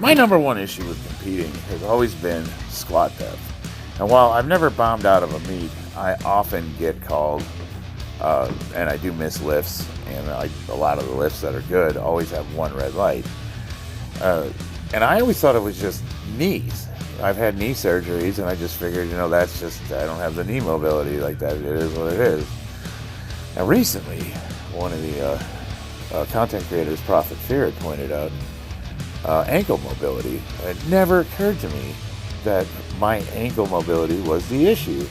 My number one issue with competing has always been squat depth. And while I've never bombed out of a meet, I often get called, and I do miss lifts, and a lot of the lifts that are good always have one red light. And I always thought it was just knees. I've had knee surgeries, and I just figured, that's just, I don't have the knee mobility like that. It is what it is. Now, recently, one of the content creators, Prophet Fear, had pointed out ankle mobility. It never occurred to me that my ankle mobility was the issue.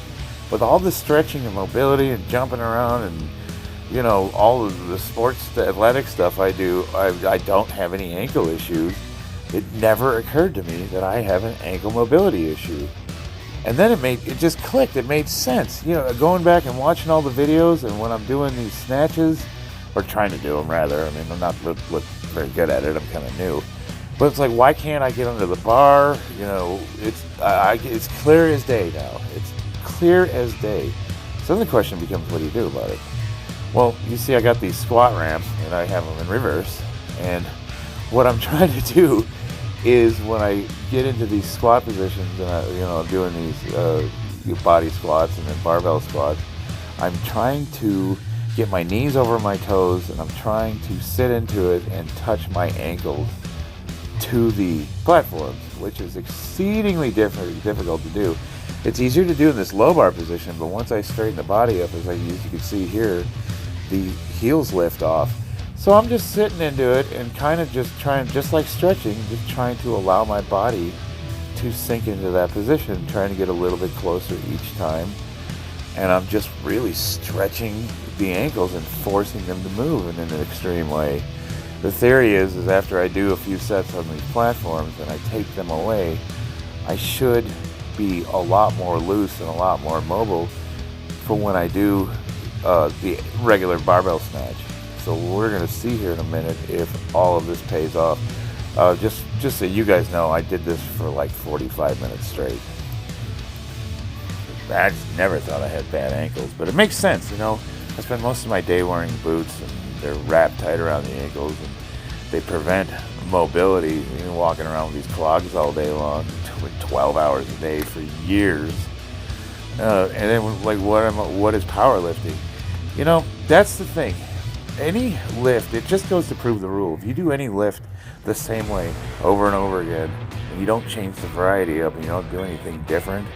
With all the stretching and mobility and jumping around and, all of the sports, the athletic stuff I do, I don't have any ankle issues. It never occurred to me that I have an ankle mobility issue. And then it just clicked. It made sense. Going back and watching all the videos, and when I'm doing these snatches, or trying to do them rather, I'm not very good at it. I'm kind of new. But it's like, why can't I get under the bar? It's clear as day now. It's clear as day. So then the question becomes, what do you do about it? Well, you see I got these squat ramps, and I have them in reverse. And what I'm trying to do is when I get into these squat positions, and I'm doing these body squats and then barbell squats, I'm trying to get my knees over my toes, and I'm trying to sit into it and touch my ankles to the platforms, which is exceedingly difficult to do. It's easier to do in this low bar position, but once I straighten the body up, as you can see here, the heels lift off. So I'm just sitting into it and kind of just trying, just like stretching, just trying to allow my body to sink into that position, trying to get a little bit closer each time. And I'm just really stretching the ankles and forcing them to move in an extreme way. The theory is after I do a few sets on these platforms and I take them away, I should be a lot more loose and a lot more mobile for when I do the regular barbell snatch. So we're going to see here in a minute if all of this pays off. Just so you guys know, I did this for like 45 minutes straight. I just never thought I had bad ankles, but it makes sense, I spend most of my day wearing boots, and they're wrapped tight around the ankles, and they prevent mobility. Walking around with these clogs all day long, 12 hours a day for years. And then, what is powerlifting? That's the thing. Any lift, it just goes to prove the rule. If you do any lift the same way over and over again, and you don't change the variety up, and you don't do anything different,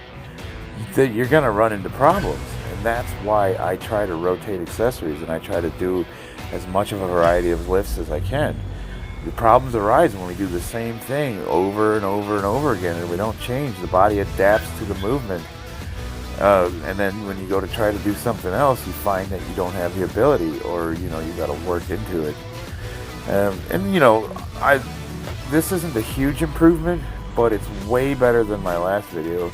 then you're going to run into problems. And that's why I try to rotate accessories, and I try to do as much of a variety of lifts as I can. The problems arise when we do the same thing over and over and over again, and we don't change. The body adapts to the movement. And then when you go to try to do something else, you find that you don't have the ability, or you got to work into it. This isn't a huge improvement, but it's way better than my last video.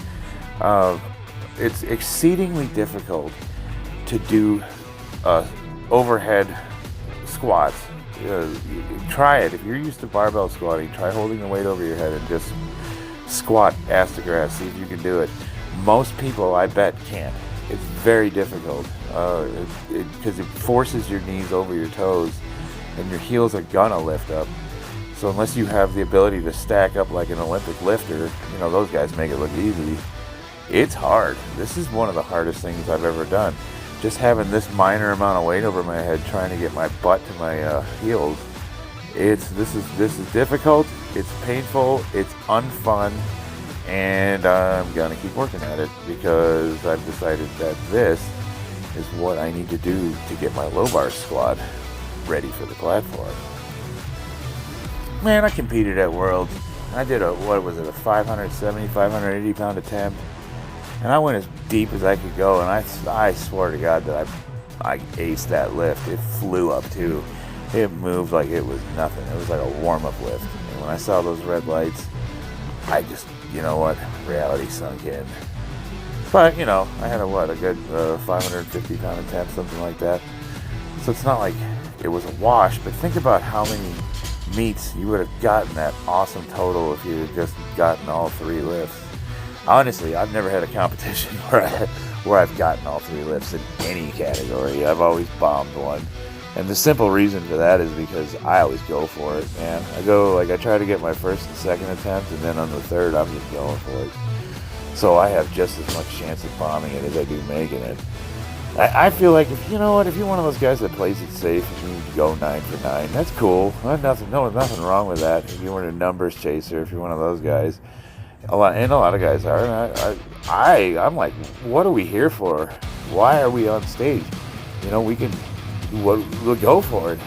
It's exceedingly difficult to do overhead squats. Try it. If you're used to barbell squatting, try holding the weight over your head and just squat ass to grass. See if you can do it. Most people, I bet, can't. It's very difficult because it forces your knees over your toes, and your heels are gonna lift up. So unless you have the ability to stack up like an Olympic lifter, those guys make it look easy. It's hard. This is one of the hardest things I've ever done. Just having this minor amount of weight over my head, trying to get my butt to my heels. This is difficult. It's painful. It's unfun. And I'm gonna keep working at it because I've decided that this is what I need to do to get my low bar squat ready for the platform. Man, I competed at Worlds. I did a 570, 580 pound attempt, and I went as deep as I could go, and I swear to God that I aced that lift. It flew up too. It moved like it was nothing. It was like a warm-up lift. And when I saw those red lights, I just, reality sunk in. But, I had a good 550 pound attempt, something like that. So it's not like it was a wash, but think about how many meets you would have gotten that awesome total if you had just gotten all three lifts. Honestly, I've never had a competition where I've gotten all three lifts in any category. I've always bombed one. And the simple reason for that is because I always go for it, man. I try to get my first and second attempt, and then on the third, I'm just going for it. So I have just as much chance of bombing it as I do making it. I feel like if you're one of those guys that plays it safe and you need to go 9 for 9, that's cool. Nothing wrong with that. If you weren't a numbers chaser, if you're one of those guys, a lot of guys are. And I'm like, what are we here for? Why are we on stage? We can. We'll go for it.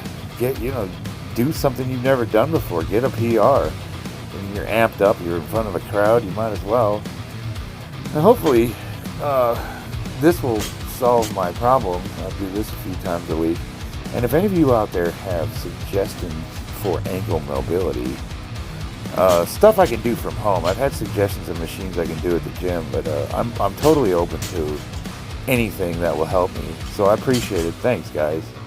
Do something you've never done before. Get a PR. When you're amped up, you're in front of a crowd, you might as well. And hopefully, this will solve my problem. I'll do this a few times a week. And if any of you out there have suggestions for ankle mobility, stuff I can do from home. I've had suggestions of machines I can do at the gym, but I'm totally open to anything that will help me. So I appreciate it. Thanks, guys.